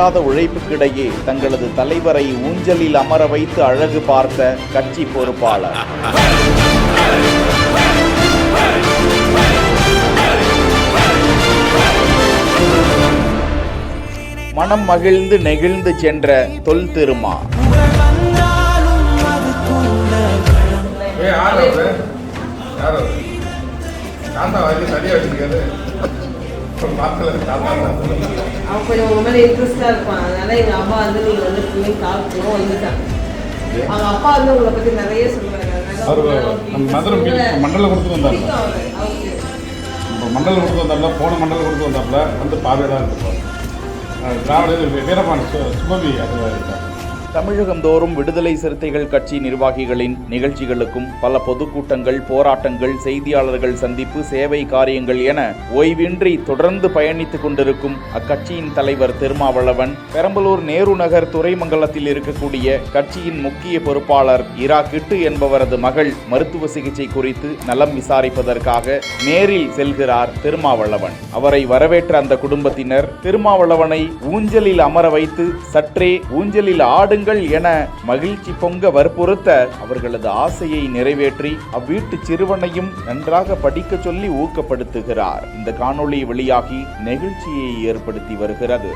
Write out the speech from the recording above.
இல்லாத உழைப்புக்கிடையே தங்களது தலைவரை ஊஞ்சலில் அமர வைத்து அழகு பார்த்த கட்சி பொறுப்பாளர். மனம் மகிழ்ந்து நெகிழ்ந்து சென்ற தொல் திருமா. போன மண்டலம் கொடுத்து வந்தாப்புல வந்து பார்வையாக இருந்திருப்பாங்க. வீரபாண்டி சுபவி அது தமிழகந்தோறும் விடுதலை சிறுத்தைகள் கட்சி நிர்வாகிகளின் நிகழ்ச்சிகளுக்கும் பல பொதுக்கூட்டங்கள், போராட்டங்கள், செய்தியாளர்கள் சந்திப்பு, சேவை காரியங்கள் என ஓய்வின்றி தொடர்ந்து பயணித்துக் கொண்டிருக்கும் அக்கட்சியின் தலைவர் திருமாவளவன் பெரம்பலூர் நேரு நகர் துறைமங்கலத்தில் இருக்கக்கூடிய கட்சியின் முக்கிய பொறுப்பாளர் இரா கிட்டு என்பவரது மகள் மருத்துவ சிகிச்சை குறித்து நலம் விசாரிப்பதற்காக நேரில் செல்கிறார் திருமாவளவன். அவரை வரவேற்ற அந்த குடும்பத்தினர் திருமாவளவனை ஊஞ்சலில் அமர வைத்து சற்றே ஊஞ்சலில் ஆடு என மகிழ்ச்சி பொங்க வற்புறுத்த அவர்களது ஆசையை நிறைவேற்றி அவ்வீட்டு சிறுவனையும் நன்றாக படிக்க சொல்லி ஊக்கப்படுத்துகிறார். இந்த காணொளி வெளியாகி நெகிழ்ச்சியை ஏற்படுத்தி வருகிறது.